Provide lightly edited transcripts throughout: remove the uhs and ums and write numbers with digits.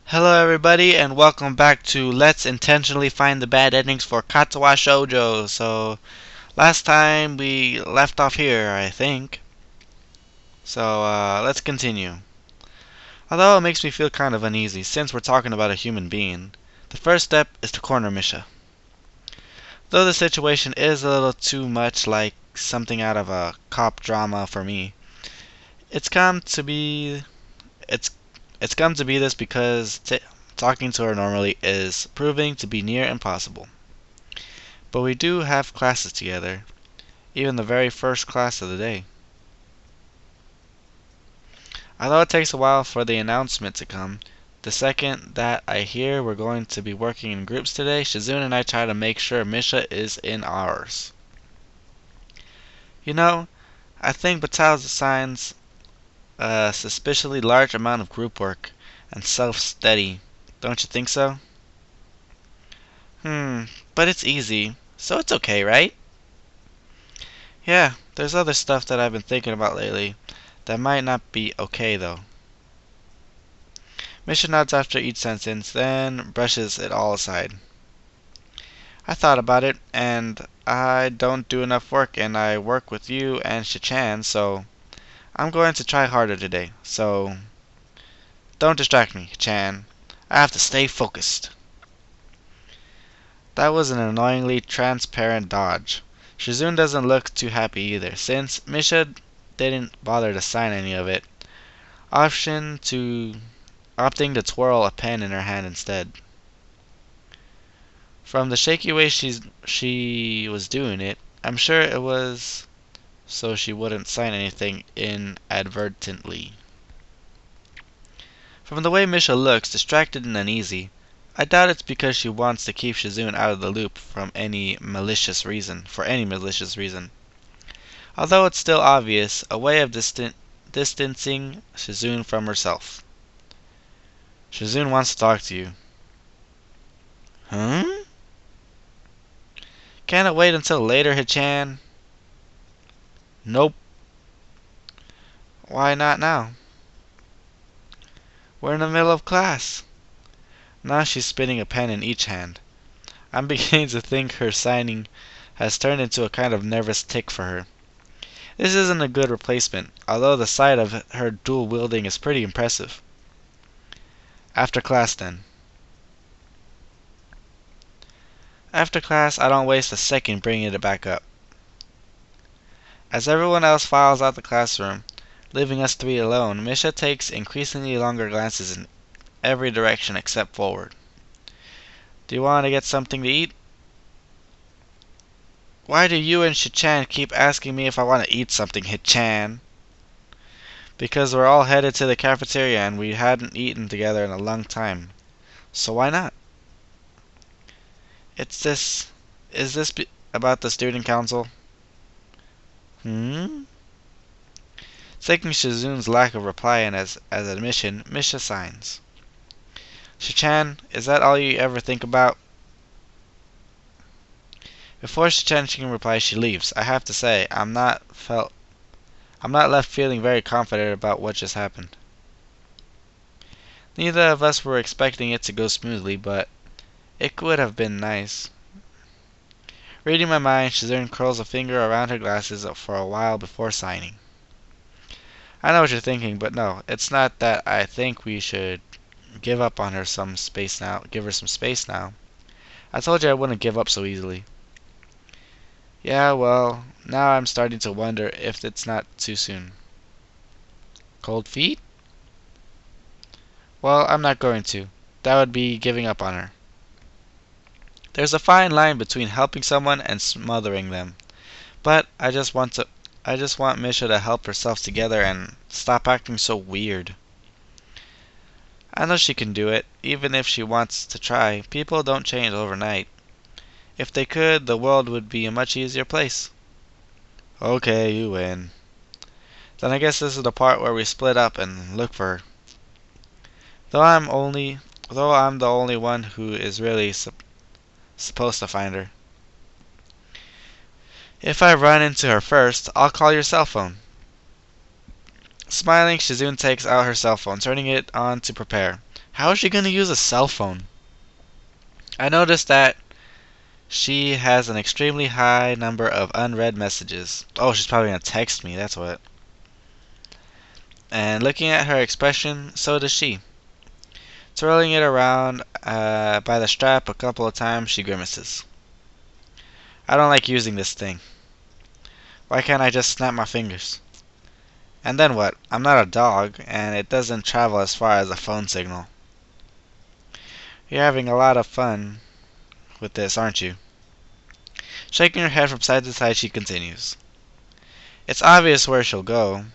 Hello everybody and welcome back to Let's Intentionally Find the Bad Endings for Katawa Shoujo. So, last time we left off here, I think. So, let's continue. Although it makes me feel kind of uneasy since we're talking about a human being, the first step is to corner Misha. Though the situation is a little too much like something out of a cop drama for me, it's come to be it's it's come to be this because talking to her normally is proving to be near impossible. But we do have classes together, even the very first class of the day. Although it takes a while for the announcement to come, the second that I hear we're going to be working in groups today, Shizune and I try to make sure Misha is in ours. You know, I think Battalion assigns a suspiciously large amount of group work and self-study. Don't you think so? But it's easy, so it's okay, right? Yeah, there's other stuff that I've been thinking about lately that might not be okay though. Misha nods after each sentence, then brushes it all aside. I thought about it, and I don't do enough work, and I work with you and Shichan, so I'm going to try harder today. So don't distract me, Chan. I have to stay focused. That was an annoyingly transparent dodge. Shizune doesn't look too happy either, since Misha didn't bother to sign any of it, option to opting to twirl a pen in her hand instead. From the shaky way she was doing it, I'm sure it was so she wouldn't sign anything inadvertently. From the way Misha looks, distracted and uneasy, I doubt it's because she wants to keep Shizune out of the loop for any malicious reason. Although it's still obvious, a way of distancing Shizune from herself. Shizune wants to talk to you. Huh? Can't it wait until later, Hichan? Nope. Why not now? We're in the middle of class. Now she's spinning a pen in each hand. I'm beginning to think her signing has turned into a kind of nervous tic for her. This isn't a good replacement, although the sight of her dual wielding is pretty impressive. After class then. After class, I don't waste a second bringing it back up. As everyone else files out the classroom, leaving us three alone, Misha takes increasingly longer glances in every direction except forward. Do you want to get something to eat? Why do you and Shichan keep asking me if I want to eat something, Hichan? Because we're all headed to the cafeteria and we hadn't eaten together in a long time. So why not? Is this about the student council? Hmm? Taking Shizune's lack of reply and as admission, Misha signs. Shichan, is that all you ever think about? Before Shichan can reply, she leaves. I have to say, I'm not left feeling very confident about what just happened. Neither of us were expecting it to go smoothly, but it would have been nice. Reading my mind, Shizune curls a finger around her glasses for a while before signing. I know what you're thinking, but no, it's not that I think we should give up on her some space now. Give her some space now. I told you I wouldn't give up so easily. Yeah, well, now I'm starting to wonder if it's not too soon. Cold feet? Well, I'm not going to. That would be giving up on her. There's a fine line between helping someone and smothering them. But I just want Misha to help herself together and stop acting so weird. I know she can do it, even if she wants to try. People don't change overnight. If they could, the world would be a much easier place. Okay, you win. Then I guess this is the part where we split up and look for her. Though I'm the only one who is really supposed to find her. If I run into her first, I'll call your cell phone. Smiling, Shizune takes out her cell phone, turning it on to prepare. How is she gonna use a cell phone? I noticed that she has an extremely high number of unread messages. Oh, she's probably gonna text me, that's what. And looking at her expression, so does she. Twirling it around by the strap a couple of times, she grimaces. I don't like using this thing. Why can't I just snap my fingers? And then what? I'm not a dog, and it doesn't travel as far as a phone signal. You're having a lot of fun with this, aren't you? Shaking her head from side to side, she continues. It's obvious where she will go.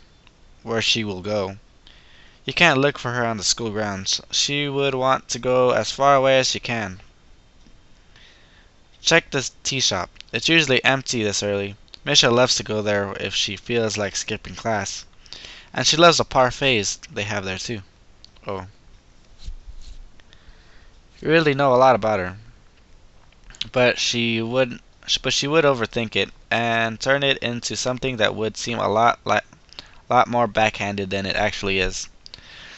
You can't look for her on the school grounds. She would want to go as far away as she can. Check the tea shop. It's usually empty this early. Misha loves to go there if she feels like skipping class. And she loves the parfaits they have there too. Oh. You really know a lot about her. But she would overthink it and turn it into something that would seem a lot more backhanded than it actually is.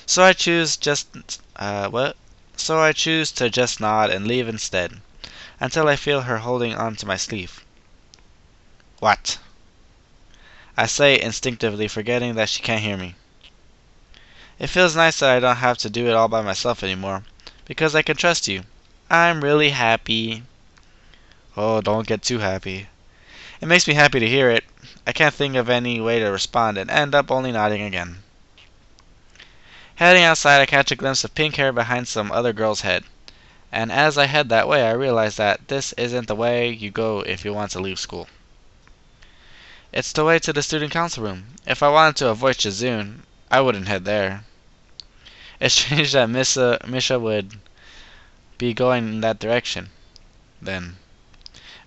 So I choose just what? So I choose to just nod and leave instead, until I feel her holding onto my sleeve. What? I say instinctively, forgetting that she can't hear me. It feels nice that I don't have to do it all by myself anymore, because I can trust you. I'm really happy. Oh, don't get too happy. It makes me happy to hear it. I can't think of any way to respond and end up only nodding again. Heading outside, I catch a glimpse of pink hair behind some other girl's head. And as I head that way, I realize that this isn't the way you go if you want to leave school. It's the way to the student council room. If I wanted to avoid Shizune, I wouldn't head there. It's strange that Misha would be going in that direction. Then,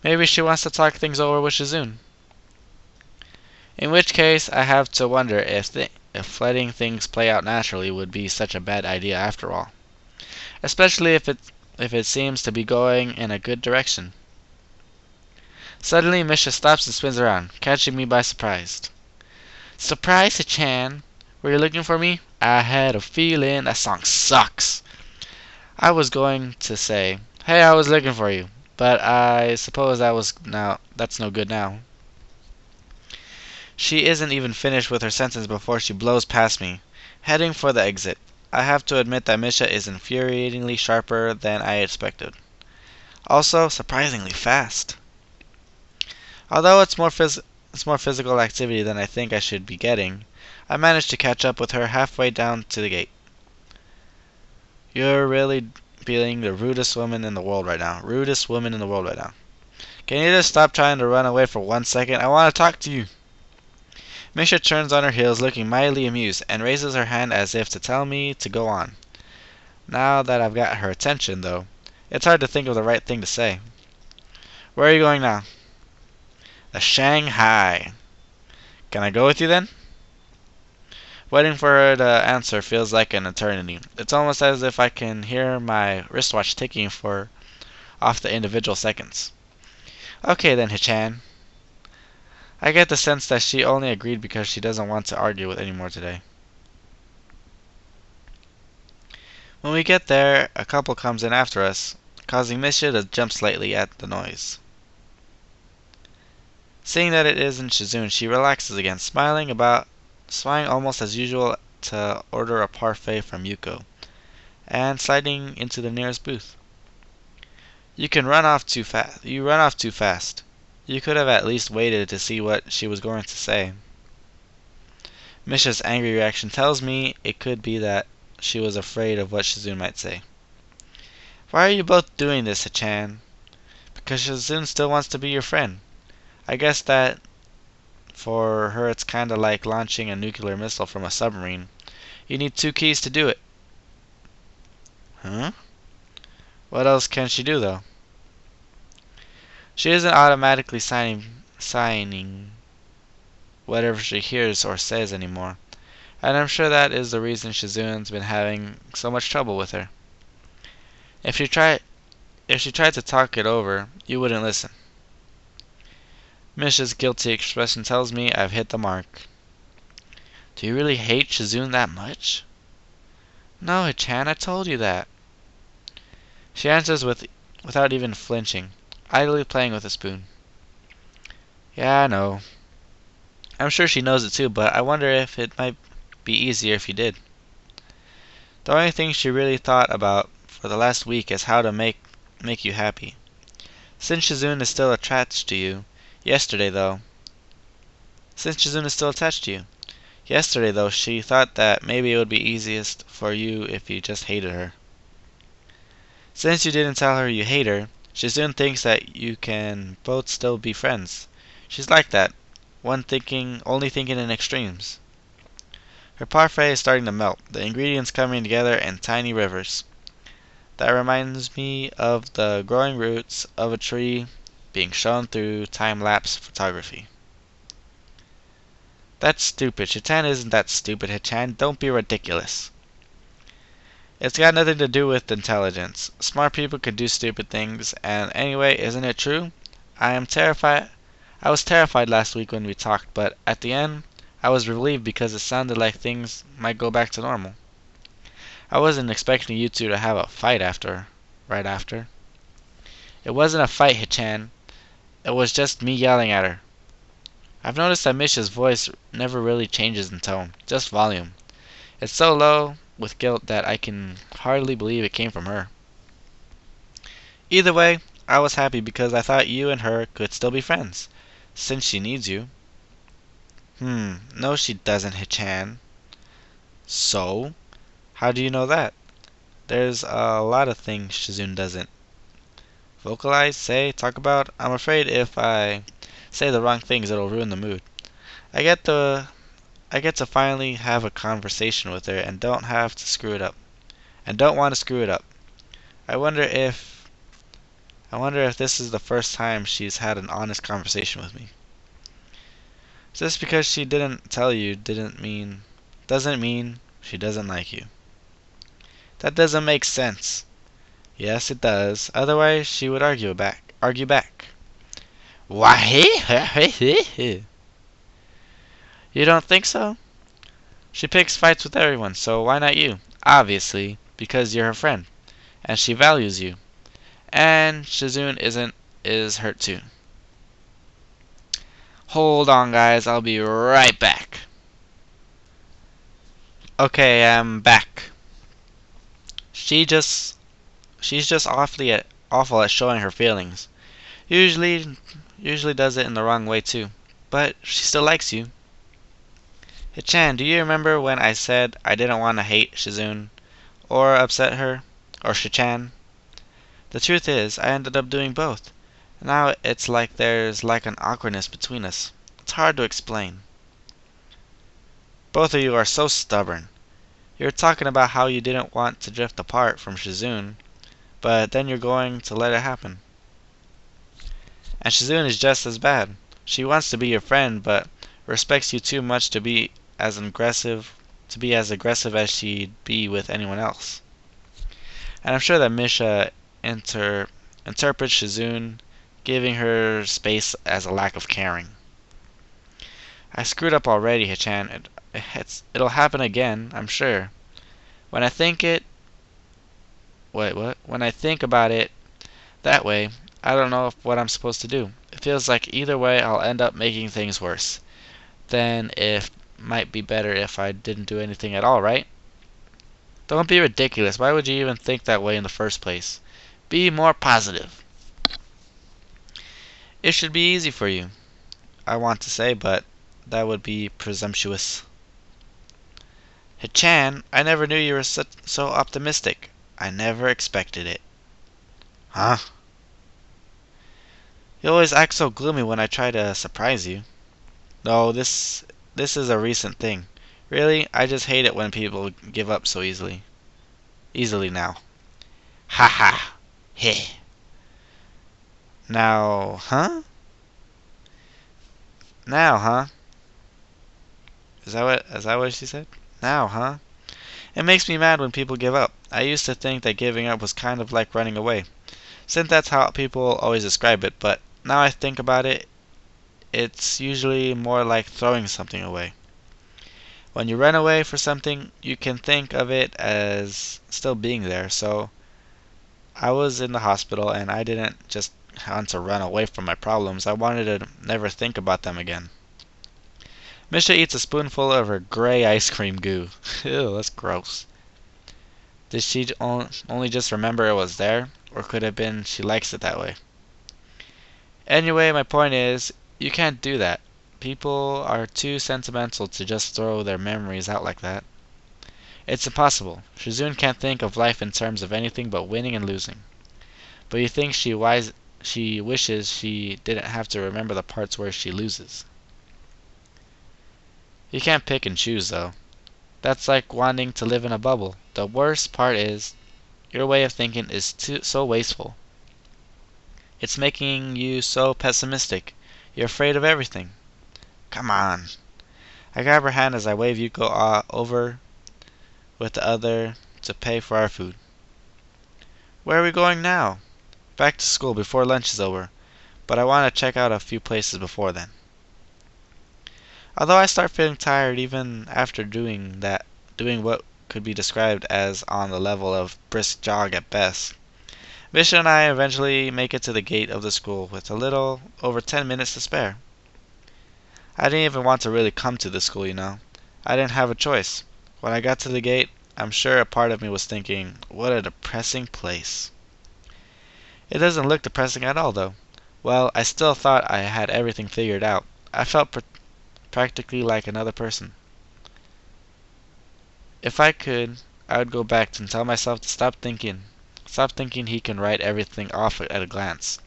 maybe she wants to talk things over with Shizune. In which case, I have to wonder if letting things play out naturally would be such a bad idea after all. Especially if it seems to be going in a good direction. Suddenly, Misha stops and spins around, catching me by surprise. Surprise, Chan! Were you looking for me? I had a feeling that song sucks. I was going to say, hey, I was looking for you, but I suppose that's no good now. She isn't even finished with her sentence before she blows past me, heading for the exit. I have to admit that Misha is infuriatingly sharper than I expected. Also, surprisingly fast. Although it's more physical activity than I think I should be getting, I managed to catch up with her halfway down to the gate. You're really being the rudest woman in the world right now. Rudest woman in the world right now. Can you just stop trying to run away for 1 second? I want to talk to you. Misha turns on her heels, looking mildly amused, and raises her hand as if to tell me to go on. Now that I've got her attention, though, it's hard to think of the right thing to say. Where are you going now? The Shanghai. Can I go with you then? Waiting for her to answer feels like an eternity. It's almost as if I can hear my wristwatch ticking for off the individual seconds. Okay then, Hichan. I get the sense that she only agreed because she doesn't want to argue with anymore today. When we get there, a couple comes in after us, causing Misha to jump slightly at the noise. Seeing that it isn't Shizune, she relaxes again, smiling almost as usual to order a parfait from Yuko, and sliding into the nearest booth. You run off too fast. You could have at least waited to see what she was going to say. Misha's angry reaction tells me it could be that she was afraid of what Shizune might say. Why are you both doing this, Hichan? Because Shizune still wants to be your friend. I guess that for her it's kinda like launching a nuclear missile from a submarine. You need 2 keys to do it. Huh? What else can she do, though? She isn't automatically signing whatever she hears or says anymore, and I'm sure that is the reason Shizune's been having so much trouble with her. If she tried to talk it over, you wouldn't listen. Misha's guilty expression tells me I've hit the mark. Do you really hate Shizune that much? No, Chan, I told you that. She answers without even flinching, idly playing with a spoon. Yeah, I know. I'm sure she knows it too, but I wonder if it might be easier if you did. The only thing she really thought about for the last week is how to make you happy. Since Shizune is still attached to you, yesterday though, since Shizune is still attached to you, yesterday though, she thought that maybe it would be easiest for you if you just hated her. Since you didn't tell her you hate her, Shizune thinks that you can both still be friends. She's like that, only thinking in extremes. Her parfait is starting to melt, the ingredients coming together in tiny rivers. That reminds me of the growing roots of a tree being shown through time-lapse photography. That's stupid. Hichan isn't that stupid, Hichan. Don't be ridiculous. It's got nothing to do with intelligence. Smart people can do stupid things, and anyway, isn't it true? I am terrified. I was terrified last week when we talked, but at the end, I was relieved because it sounded like things might go back to normal. I wasn't expecting you two to have a fight right after. It wasn't a fight, Hichan. It was just me yelling at her. I've noticed that Misha's voice never really changes in tone, just volume. It's so low with guilt that I can hardly believe it came from her. Either way, I was happy because I thought you and her could still be friends, since she needs you. No she doesn't, Hichan. So? How do you know that? There's a lot of things Shizune doesn't vocalize, say, talk about. I'm afraid if I say the wrong things it'll ruin the mood. I get to finally have a conversation with her and don't have to screw it up. And don't want to screw it up. I wonder if this is the first time she's had an honest conversation with me. Just because she didn't tell you doesn't mean she doesn't like you. That doesn't make sense. Yes, it does. Otherwise, she would argue back. Why? You don't think so? She picks fights with everyone, so why not you? Obviously, because you're her friend, and she values you. And Shizune is hurt too. Hold on, guys. I'll be right back. Okay, I'm back. She's just awful at showing her feelings. Usually does it in the wrong way too. But she still likes you. Hichan, do you remember when I said I didn't want to hate Shizune or upset her or Shichan? The truth is, I ended up doing both. Now it's like there's like an awkwardness between us. It's hard to explain. Both of you are so stubborn. You're talking about how you didn't want to drift apart from Shizune, but then you're going to let it happen. And Shizune is just as bad. She wants to be your friend, but respects you too much to be as aggressive as she'd be with anyone else. And I'm sure that Misha interprets Shizune giving her space as a lack of caring. I screwed up already, Hichan. It'll happen again, I'm sure. When I think about it that way, I don't know what I'm supposed to do. It feels like either way I'll end up making things worse. Then it might be better if I didn't do anything at all, right? Don't be ridiculous. Why would you even think that way in the first place? Be more positive. It should be easy for you, I want to say, but that would be presumptuous. Hichan, I never knew you were so optimistic. I never expected it. Huh? You always act so gloomy when I try to surprise you. No, this is a recent thing. Really, I just hate it when people give up so easily. Easily now. Ha ha. Heh. Now, huh? Now, huh? Is that what she said? Now, huh? It makes me mad when people give up. I used to think that giving up was kind of like running away, since that's how people always describe it, but now I think about it, it's usually more like throwing something away. When you run away for something, you can think of it as still being there. So I was in the hospital and I didn't just want to run away from my problems. I wanted to never think about them again. Misha eats a spoonful of her gray ice cream goo. Ew, that's gross. Did she only just remember it was there? Or could it have been she likes it that way? Anyway, my point is, you can't do that. People are too sentimental to just throw their memories out like that. It's impossible. Shizune can't think of life in terms of anything but winning and losing. But you think she wishes she didn't have to remember the parts where she loses. You can't pick and choose, though. That's like wanting to live in a bubble. The worst part is, your way of thinking is so wasteful. It's making you so pessimistic. You're afraid of everything. Come on. I grab her hand as I wave Yuko over with the other to pay for our food. Where are we going now? Back to school before lunch is over, but I want to check out a few places before then. Although I start feeling tired even after doing what could be described as on the level of brisk jog at best, Misha and I eventually make it to the gate of the school with a little over 10 minutes to spare. I didn't even want to really come to the school, you know. I didn't have a choice. When I got to the gate, I'm sure a part of me was thinking, what a depressing place. It doesn't look depressing at all, though. Well, I still thought I had everything figured out. I felt practically like another person. If I could, I would go back and tell myself to stop thinking he can write everything off at a glance,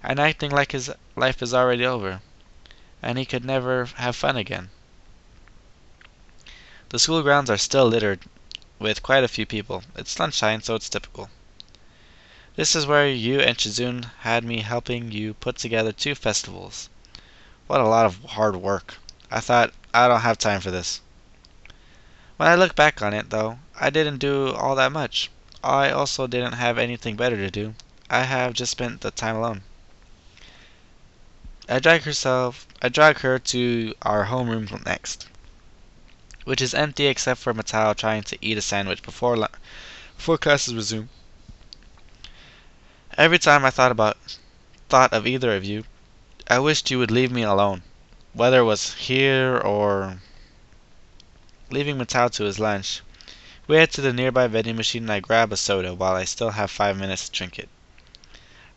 and acting like his life is already over, and he could never have fun again. The school grounds are still littered with quite a few people. It's lunchtime, so it's typical. This is where you and Shizune had me helping you put together 2 festivals. What a lot of hard work. I thought, I don't have time for this. When I look back on it, though, I didn't do all that much. I also didn't have anything better to do. I have just spent the time alone. I drag her to our homeroom next, which is empty except for Matao trying to eat a sandwich before classes resume. Every time I thought of either of you, I wished you would leave me alone, whether it was here or leaving Matao to his lunch. We head to the nearby vending machine and I grab a soda while I still have 5 minutes to drink it.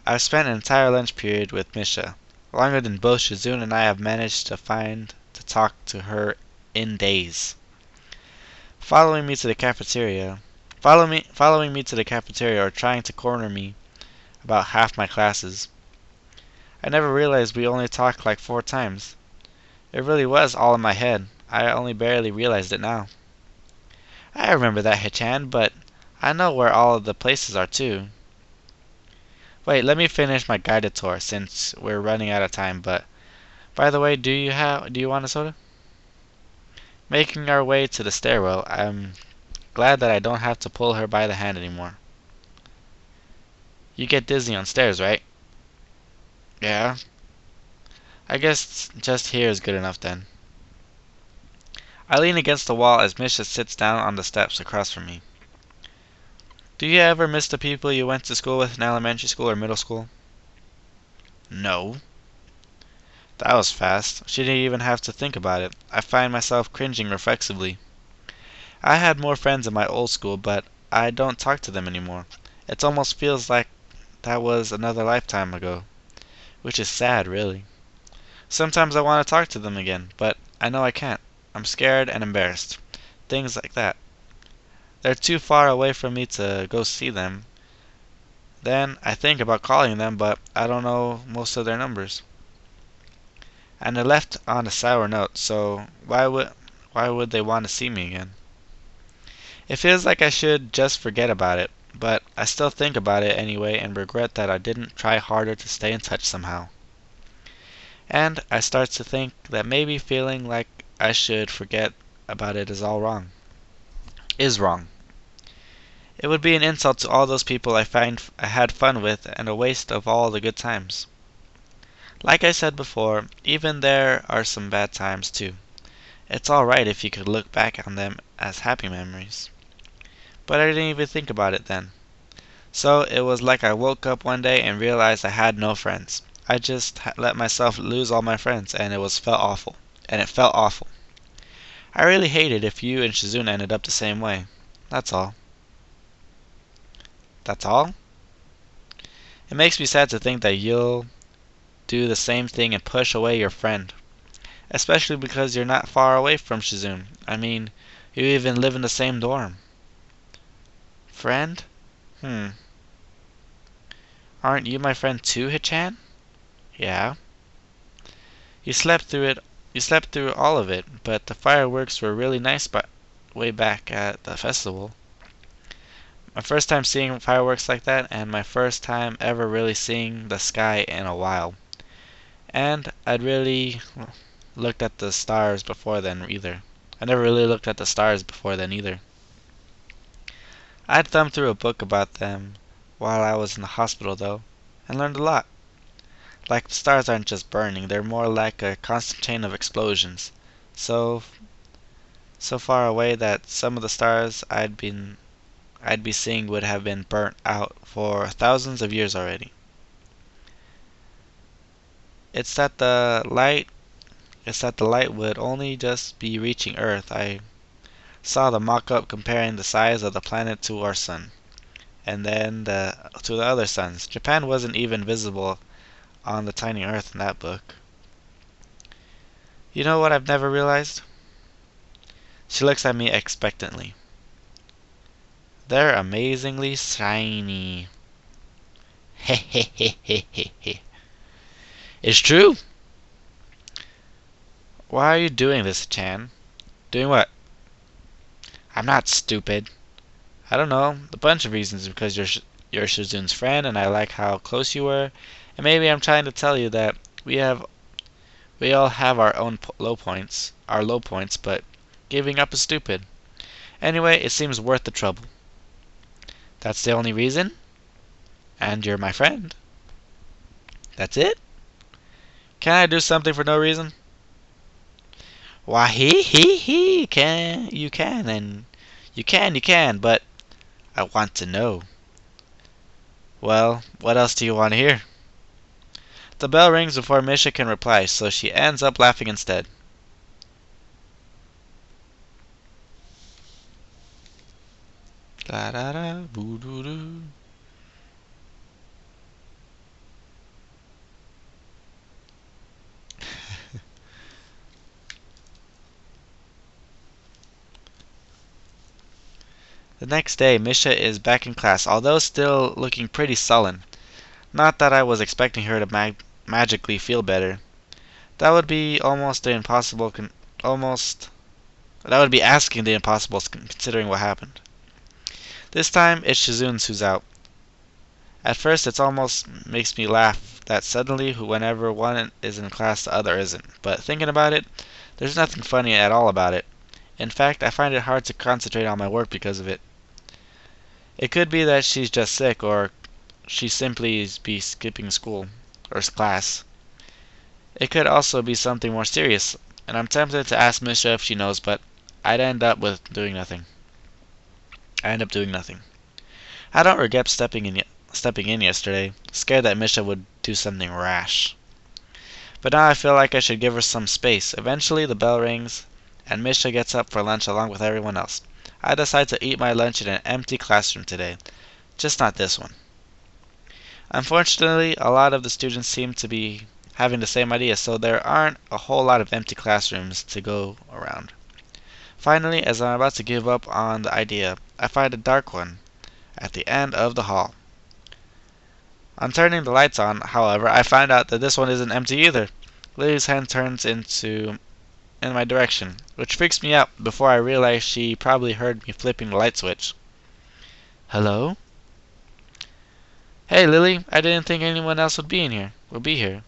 I've spent an entire lunch period with Misha, longer than both Shizune and I have managed to talk to her in days. Following me to the cafeteria or trying to corner me about half my classes. I never realized we only talked like 4 times. It really was all in my head. I only barely realized it now. I remember that, Hichan, but I know where all of the places are too. Wait, let me finish my guided tour since we're running out of time, but by the way, do you want a soda? Making our way to the stairwell, I'm glad that I don't have to pull her by the hand anymore. You get dizzy on stairs, right? Yeah. I guess just here is good enough then. I lean against the wall as Misha sits down on the steps across from me. Do you ever miss the people you went to school with in elementary school or middle school? No. That was fast. She didn't even have to think about it. I find myself cringing reflexively. I had more friends in my old school, but I don't talk to them anymore. It almost feels like that was another lifetime ago, which is sad, really. Sometimes I want to talk to them again, but I know I can't. I'm scared and embarrassed. Things like that. They're too far away from me to go see them. Then I think about calling them, but I don't know most of their numbers. And I left on a sour note, so why would they want to see me again? It feels like I should just forget about it, but I still think about it anyway and regret that I didn't try harder to stay in touch somehow. And I start to think that maybe feeling like I should forget about it is wrong. It would be an insult to all those people I had fun with and a waste of all the good times. Like I said before, even there are some bad times too. It's alright if you could look back on them as happy memories. But I didn't even think about it then. So it was like I woke up one day and realized I had no friends. I just let myself lose all my friends, and felt awful. And it felt awful. I really hate it if you and Shizuna ended up the same way. That's all. That's all? It makes me sad to think that you'll do the same thing and push away your friend. Especially because you're not far away from Shizune. I mean, you even live in the same dorm. Friend? Aren't you my friend too, Hichan? Yeah. You slept through it. You slept through all of it, but the fireworks were really nice way back at the festival. My first time seeing fireworks like that, and my first time ever really seeing the sky in a while. And I'd really looked at the stars before then either. I never really looked at the stars before then either. I'd thumbed through a book about them while I was in the hospital though, and learned a lot. Like the stars aren't just burning, they're more like a constant chain of explosions. So far away that some of the stars I'd be seeing would have been burnt out for thousands of years already. It's that the light would only just be reaching Earth. I saw the mock-up comparing the size of the planet to our sun, and then to the other suns. Japan wasn't even visible on the tiny Earth in that book. You know what I've never realized? She looks at me expectantly. They're amazingly shiny. Hehehehehe. It's true. Why are you doing this, Chan? Doing what? I'm not stupid. I don't know. A bunch of reasons. Because you're Shizune's friend, and I like how close you were. And maybe I'm trying to tell you that we all have our own low points, but giving up is stupid. Anyway, it seems worth the trouble. That's the only reason? And you're my friend. That's it? Can I do something for no reason? Why, he, you can, but I want to know. Well, what else do you want to hear? The bell rings before Misha can reply, so she ends up laughing instead. Da da da, boo doo doo. The next day, Misha is back in class, although still looking pretty sullen. Not that I was expecting her to magically feel better. That would be almost the impossible. That would be asking the impossible, considering what happened. This time, it's Shizune who's out. At first, it almost makes me laugh that suddenly, whenever one is in class, the other isn't. But thinking about it, there's nothing funny at all about it. In fact, I find it hard to concentrate on my work because of it. It could be that she's just sick, or she simply be skipping school or class. It could also be something more serious, and I'm tempted to ask Misha if she knows, but I'd end up doing nothing. I end up doing nothing. I don't regret stepping in yesterday, scared that Misha would do something rash. But now I feel like I should give her some space. Eventually the bell rings, and Misha gets up for lunch along with everyone else. I decide to eat my lunch in an empty classroom today. Just not this one. Unfortunately, a lot of the students seem to be having the same idea, so there aren't a whole lot of empty classrooms to go around. Finally, as I'm about to give up on the idea, I find a dark one at the end of the hall. On turning the lights on, however, I find out that this one isn't empty either. Lily's hand turns in my direction, which freaks me out before I realize she probably heard me flipping the light switch. Hello? Hey, Lily, I didn't think anyone else would be here.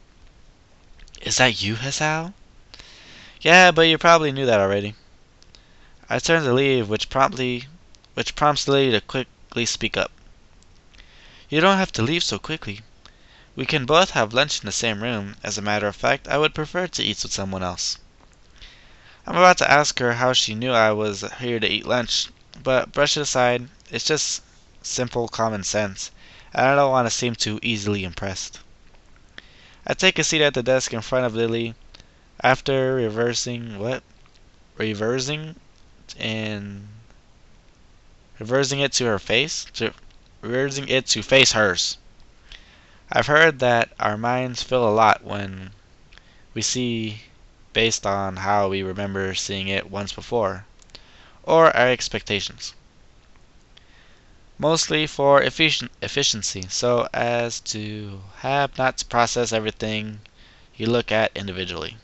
Is that you, Hasao? Yeah, but you probably knew that already. I turn to leave, which prompts Lily to quickly speak up. You don't have to leave so quickly. We can both have lunch in the same room. As a matter of fact, I would prefer to eat with someone else. I'm about to ask her how she knew I was here to eat lunch, but brush it aside. It's just simple common sense, and I don't want to seem too easily impressed. I take a seat at the desk in front of Lily after reversing and reversing it to her face, reversing it to face hers. I've heard that our minds fill a lot when we see based on how we remember seeing it once before, or our expectations. Mostly for efficiency, so as to have not to process everything you look at individually.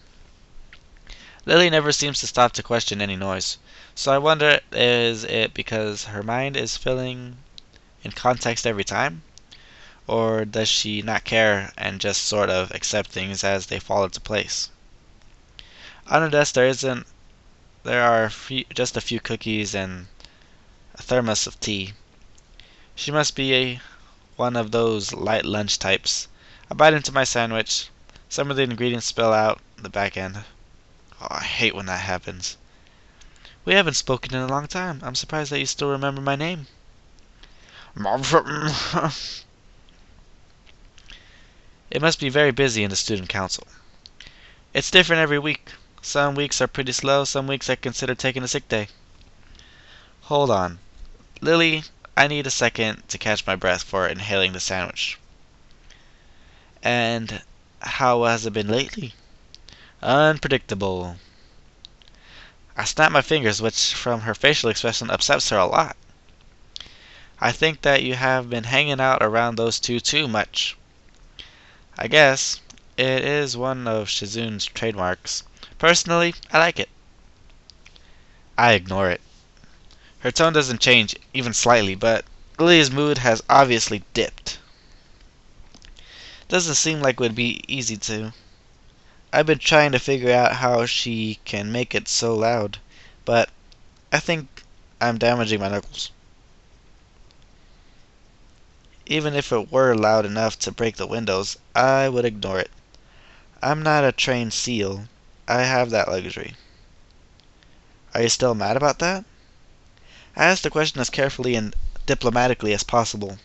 Lily never seems to stop to question any noise, so I wonder, is it because her mind is filling in context every time? Or does she not care and just sort of accept things as they fall into place? On her desk there are just a few cookies and a thermos of tea. She must be one of those light lunch types. I bite into my sandwich. Some of the ingredients spill out the back end. Oh, I hate when that happens. We haven't spoken in a long time. I'm surprised that you still remember my name. It must be very busy in the student council. It's different every week. Some weeks are pretty slow, some weeks I consider taking a sick day. Hold on. Lily, I need a second to catch my breath for inhaling the sandwich. And how has it been lately? Unpredictable. I snap my fingers, which from her facial expression upsets her a lot. I think that you have been hanging out around those two too much. I guess it is one of Shizune's trademarks. Personally, I like it. I ignore it. Her tone doesn't change, even slightly, but Lily's mood has obviously dipped. Doesn't seem like it would be easy to. I've been trying to figure out how she can make it so loud, but I think I'm damaging my knuckles. Even if it were loud enough to break the windows, I would ignore it. I'm not a trained seal. I have that luxury. Are you still mad about that? I asked the question as carefully and diplomatically as possible.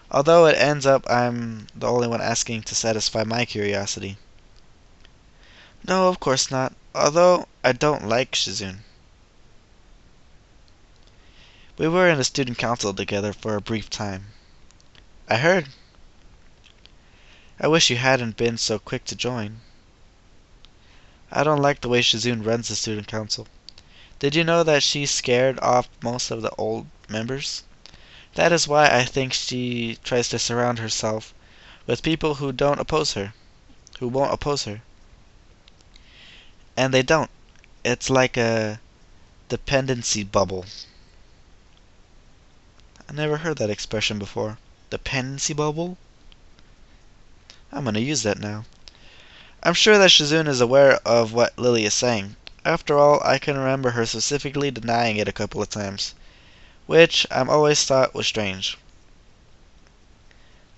Although it ends up I'm the only one asking to satisfy my curiosity. No, of course not. Although I don't like Shizune. We were in the student council together for a brief time. I heard. I wish you hadn't been so quick to join. I don't like the way Shizune runs the student council. Did you know that she scared off most of the old members? That is why I think she tries to surround herself with people who won't oppose her. And they don't. It's like a dependency bubble. I never heard that expression before. Dependency bubble? I'm gonna use that now. I'm sure that Shizune is aware of what Lily is saying. After all, I can remember her specifically denying it a couple of times, which I'm always thought was strange.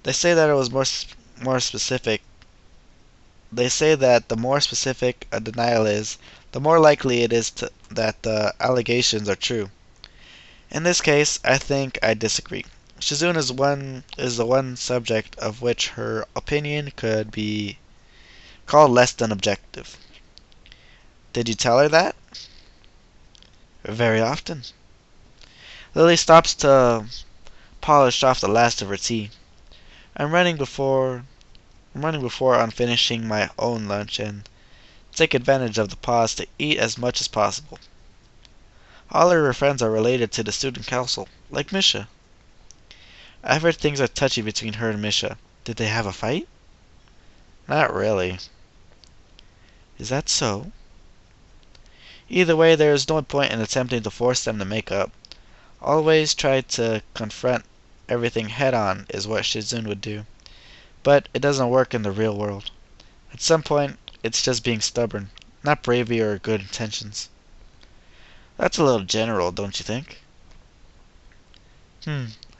They say that it was more specific. They say that the more specific a denial is, the more likely it is that the allegations are true. In this case, I think I disagree. Shizune is the one subject of which her opinion could be called less than objective. Did you tell her that? Very often. Lily stops to polish off the last of her tea. I'm running before on finishing my own lunch and take advantage of the pause to eat as much as possible. All her friends are related to the student council, like Misha. I've heard things are touchy between her and Misha. Did they have a fight? Not really. Is that so? Either way, there is no point in attempting to force them to make up. Always try to confront everything head on is what Shizune would do. But it doesn't work in the real world. At some point, it's just being stubborn, not bravery or good intentions. That's a little general, don't you think?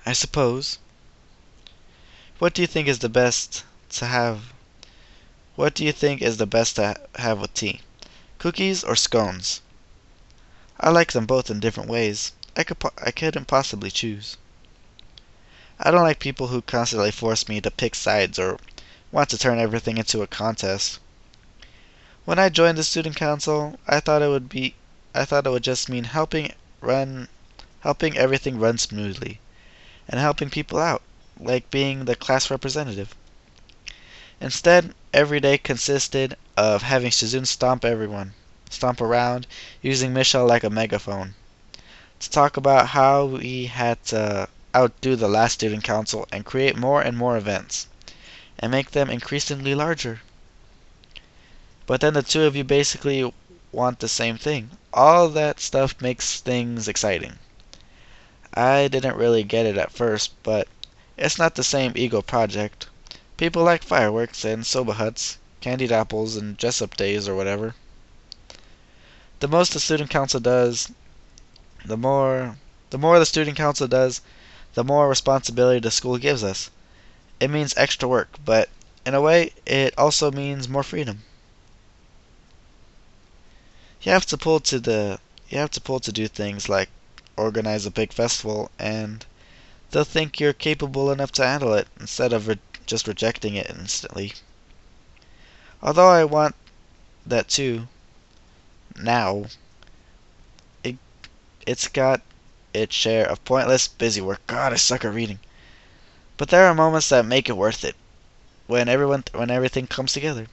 I suppose. What do you think is the best to have? What do you think is the best to have with tea? Cookies or scones? I like them both in different ways. I couldn't possibly choose. I don't like people who constantly force me to pick sides or want to turn everything into a contest. When I joined the student council, I thought it would just mean helping everything run smoothly and helping people out, like being the class representative. Instead, every day consisted of having Shizun stomp around, using Michelle like a megaphone, to talk about how we had to outdo the last student council and create more and more events, and make them increasingly larger. But then the two of you basically want the same thing. All that stuff makes things exciting. I didn't really get it at first, but it's not the same ego project. People like fireworks and soba huts, candied apples and dress-up days or whatever. The most the student council does, the more the student council does, the more responsibility the school gives us. It means extra work, but in a way, it also means more freedom. You have to pull to the you have to pull to do things like organize a big festival, and they'll think you're capable enough to handle it instead of just rejecting it instantly. Although I want that too, now, it, it's got its share of pointless busy work. God, I suck at reading. But there are moments that make it worth it when everything comes together.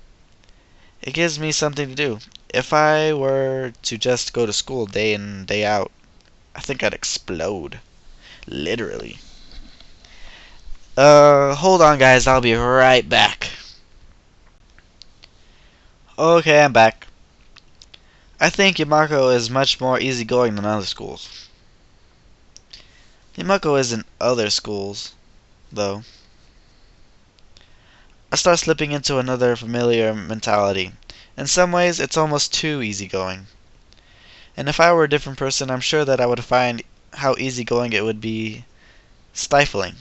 It gives me something to do. If I were to just go to school day in, day out, I think I'd explode. Literally. Hold on guys, I'll be right back. Okay, I'm back. I think Yamako is much more easygoing than other schools. Yamako isn't other schools, though. I start slipping into another familiar mentality. In some ways, it's almost too easygoing. And if I were a different person, I'm sure that I would find how easygoing it would be stifling.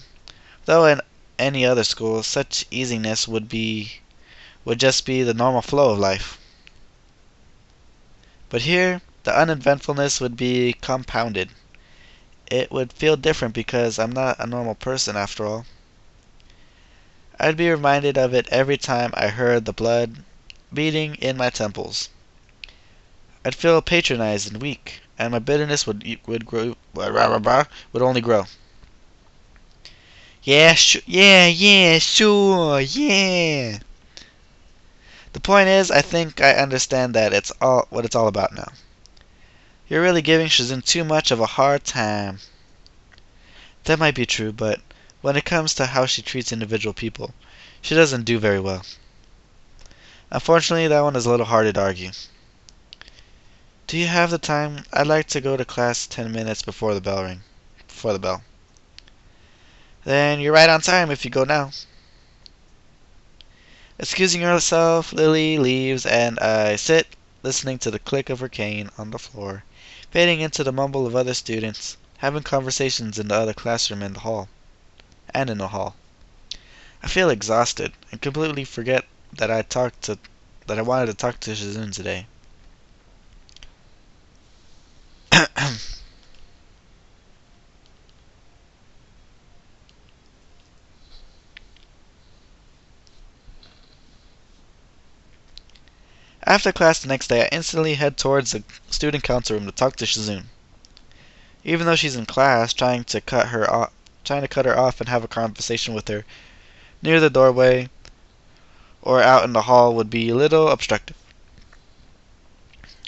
Though in any other school, such easiness would just be the normal flow of life. But here, the uneventfulness would be compounded. It would feel different because I'm not a normal person after all. I'd be reminded of it every time I heard the blood beating in my temples. I'd feel patronized and weak, and my bitterness would only grow. Yeah, sure, yeah. The point is, I think I understand that it's all what it's all about now. You're really giving Shizun too much of a hard time. That might be true, but when it comes to how she treats individual people, she doesn't do very well. Unfortunately, that one is a little harder to argue. Do you have the time? I'd like to go to class 10 minutes before the bell ring. Before the bell. Then you're right on time if you go now. Excusing herself, Lily leaves, and I sit, listening to the click of her cane on the floor, fading into the mumble of other students, having conversations in the other classroom in the hall. And in the hall. I feel exhausted, and completely forget that I wanted to talk to Shizun today. After class the next day, I instantly head towards the student council room to talk to Shizun. Even though she's in class, trying to cut her off and have a conversation with her near the doorway or out in the hall would be a little obstructive.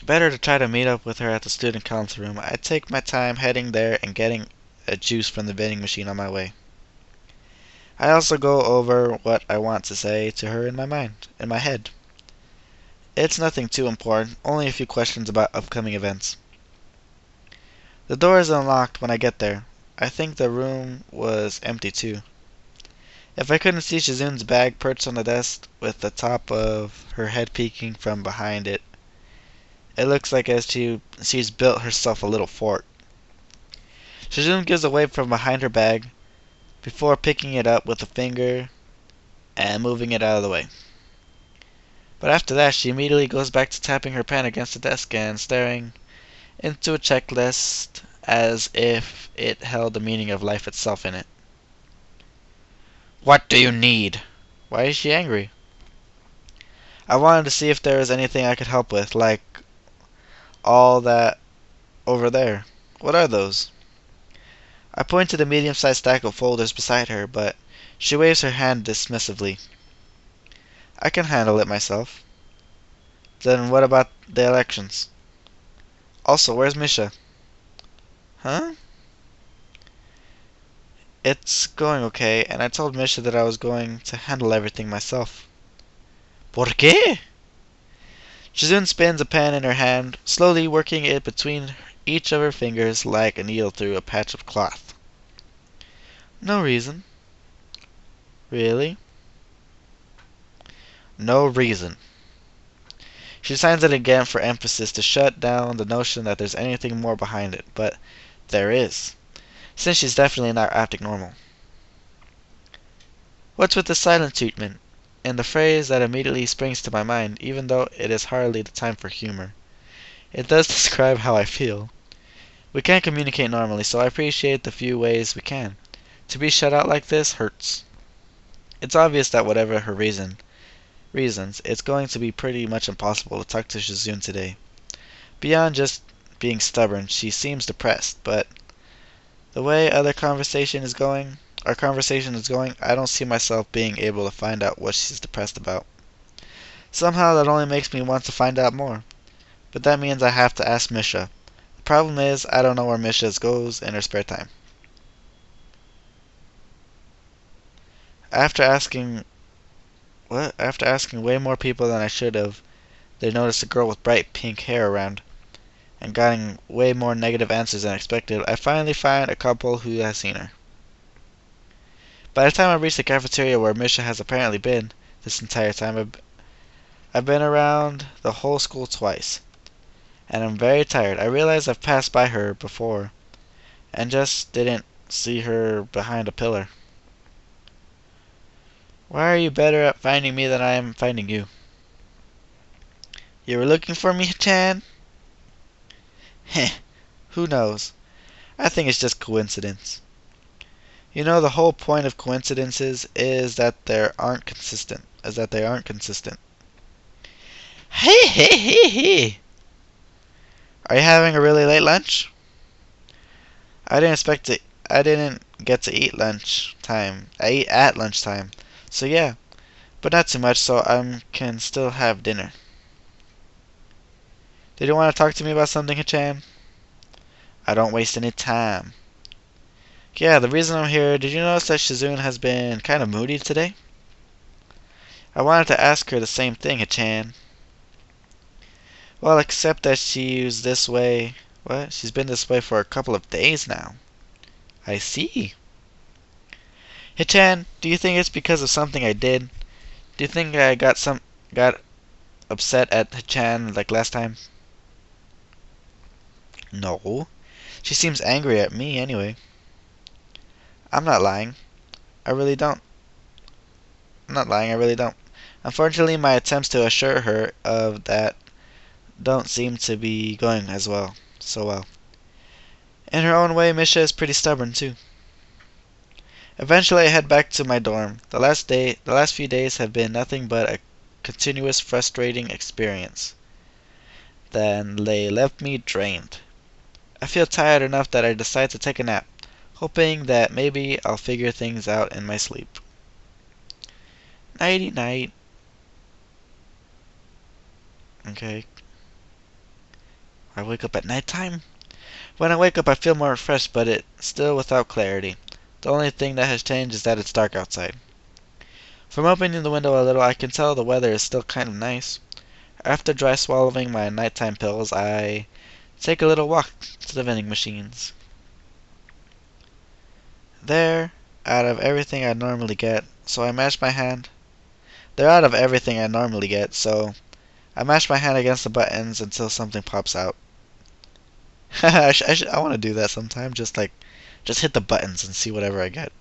Better to try to meet up with her at the student council room. I take my time heading there and getting a juice from the vending machine on my way. I also go over what I want to say to her in my head. It's nothing too important, only a few questions about upcoming events. The door is unlocked when I get there. I think the room was empty too. If I couldn't see Shizun's bag perched on the desk with the top of her head peeking from behind it, it looks like she's built herself a little fort. Shizun gives a wave from behind her bag before picking it up with a finger and moving it out of the way. But after that, she immediately goes back to tapping her pen against the desk and staring into a checklist as if it held the meaning of life itself in it. What do you need? Why is she angry? I wanted to see if there was anything I could help with, like all that over there. What are those? I point to the medium-sized stack of folders beside her, but she waves her hand dismissively. I can handle it myself. Then what about the elections? Also, where's Misha? Huh? It's going okay, and I told Misha that I was going to handle everything myself. ¿Por qué? Shizune spins a pen in her hand, slowly working it between each of her fingers like a needle through a patch of cloth. No reason. Really? No reason. She signs it again for emphasis to shut down the notion that there's anything more behind it, but there is, since she's definitely not acting normal. What's with the silent treatment? And the phrase that immediately springs to my mind, even though it is hardly the time for humor. It does describe how I feel. We can't communicate normally, so I appreciate the few ways we can. To be shut out like this hurts. It's obvious that whatever her reasons, it's going to be pretty much impossible to talk to Shizune today. Beyond just being stubborn, she seems depressed, but the way our conversation is going, I don't see myself being able to find out what she's depressed about. Somehow that only makes me want to find out more. But that means I have to ask Misha. The problem is, I don't know where Misha goes in her spare time. After asking way more people than I should have, they noticed a girl with bright pink hair around, and getting way more negative answers than expected, I finally find a couple who has seen her. By the time I reach the cafeteria where Misha has apparently been this entire time, I've been around the whole school twice, and I'm very tired. I realize I've passed by her before, and just didn't see her behind a pillar. Why are you better at finding me than I am finding you? You were looking for me, Chan? Heh, who knows? I think it's just coincidence. You know, the whole point of coincidences is that they aren't consistent. Hey, hey, hey, hey! Are you having a really late lunch? I didn't get to eat lunch time. I ate at lunchtime. So yeah, but not too much, so I can still have dinner. Did you want to talk to me about something, Hachan? I don't waste any time. Yeah, the reason I'm here, did you notice that Shizune has been kind of moody today? I wanted to ask her the same thing, Hachan. Well, except that she's this way. What? She's been this way for a couple of days now. I see. Hachan, do you think it's because of something I did? Do you think I got upset at Hachan like last time? No. She seems angry at me anyway. I'm not lying. I really don't. I'm not lying, I really don't. Unfortunately, my attempts to assure her of that don't seem to be going so well. In her own way, Misha is pretty stubborn too. Eventually, I head back to my dorm. The last few days have been nothing but a continuous frustrating experience. Then they left me drained. I feel tired enough that I decide to take a nap, hoping that maybe I'll figure things out in my sleep. Nighty night. Okay. I wake up at nighttime? When I wake up, I feel more refreshed, but it's still without clarity. The only thing that has changed is that it's dark outside. From opening the window a little, I can tell the weather is still kind of nice. After dry swallowing my nighttime pills, I take a little walk to the vending machines. They're out of everything I normally get, so I mash my hand. They're out of everything I normally get, so I mash my hand against the buttons until something pops out. I want to do that sometime. Just hit the buttons and see whatever I get.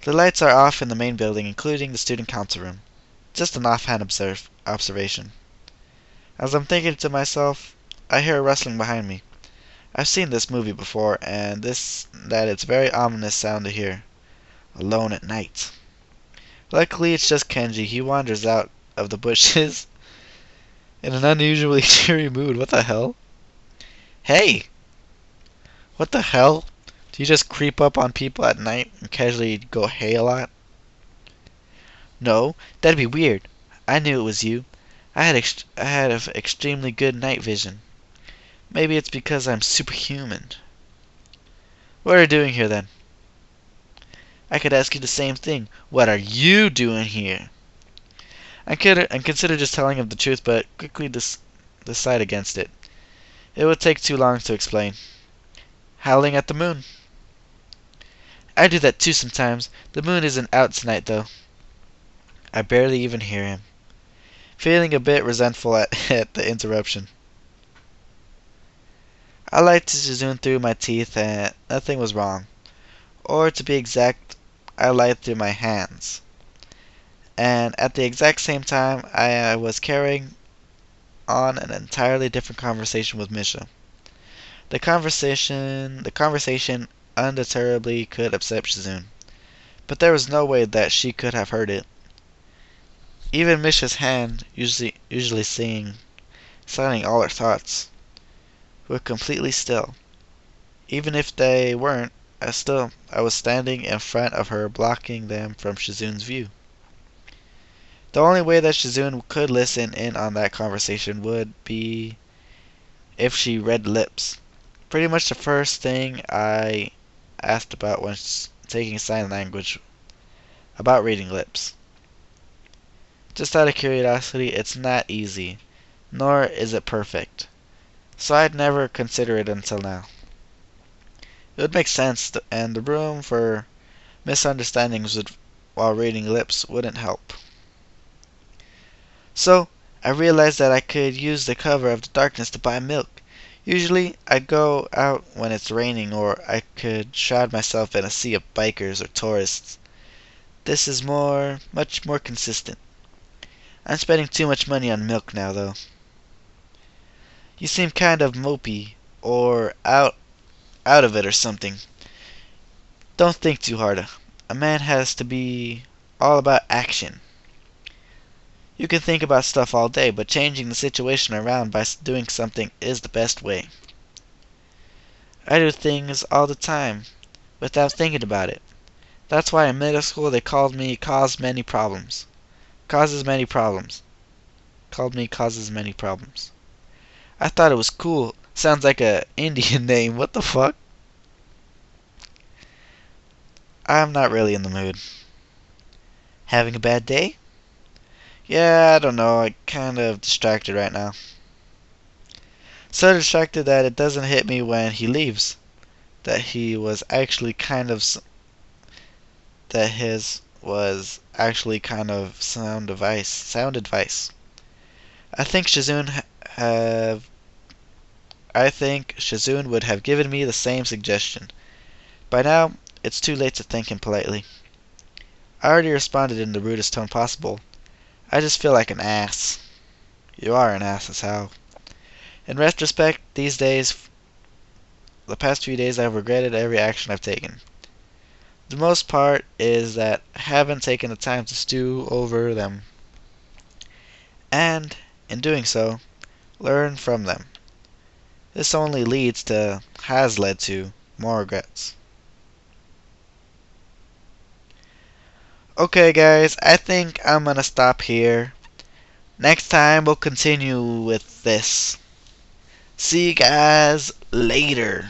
The lights are off in the main building, including the student council room. Just an offhand observation. As I'm thinking to myself, I hear a rustling behind me. I've seen this movie before, and that it's very ominous sound to hear. Alone at night. Luckily, it's just Kenji. He wanders out of the bushes in an unusually cheery mood. What the hell? Hey! What the hell? Do you just creep up on people at night and casually go hey a lot? No, that'd be weird. I knew it was you. I had extremely good night vision. Maybe it's because I'm superhuman. What are you doing here then? I could ask you the same thing. What are you doing here? I consider just telling him the truth, but quickly decide against it. It would take too long to explain. Howling at the moon. I do that too sometimes. The moon isn't out tonight, though. I barely even hear him, feeling a bit resentful at the interruption. I lied to Shizune through my teeth, and nothing was wrong. Or, to be exact, I lied through my hands. And at the exact same time, I was carrying on an entirely different conversation with Misha. The conversation undeterribly could upset Shizune, but there was no way that she could have heard it. Even Misha's hand, usually signing all her thoughts, were completely still. Even if they weren't, I was standing in front of her, blocking them from Shizune's view. The only way that Shizune could listen in on that conversation would be if she read lips. Pretty much the first thing I asked about when taking sign language, about reading lips. Just out of curiosity, it's not easy, nor is it perfect. So I'd never considered it until now. It would make sense, and the room for misunderstandings while reading lips wouldn't help. So, I realized that I could use the cover of the darkness to buy milk. Usually, I go out when it's raining, or I could shroud myself in a sea of bikers or tourists. This is much more consistent. I'm spending too much money on milk now, though. You seem kind of mopey, or out of it or something. Don't think too hard. A man has to be all about action. You can think about stuff all day, but changing the situation around by doing something is the best way. I do things all the time, without thinking about it. That's why in middle school they called me Causes Many Problems. Causes Many Problems. Called me Causes Many Problems. I thought it was cool. Sounds like a Indian name. What the fuck? I'm not really in the mood. Having a bad day? Yeah, I don't know. I'm kind of distracted right now. So distracted that it doesn't hit me when he leaves that he was actually kind of that his was actually kind of sound advice. I think Shizune would have given me the same suggestion. By now, it's too late to thank him politely. I already responded in the rudest tone possible. I just feel like an ass. You are an ass as hell. In retrospect, the past few days, I've regretted every action I've taken. The most part is that I haven't taken the time to stew over them, and, in doing so, learn from them. This has led to, more regrets. Okay guys, I think I'm gonna stop here. Next time we'll continue with this. See you guys later.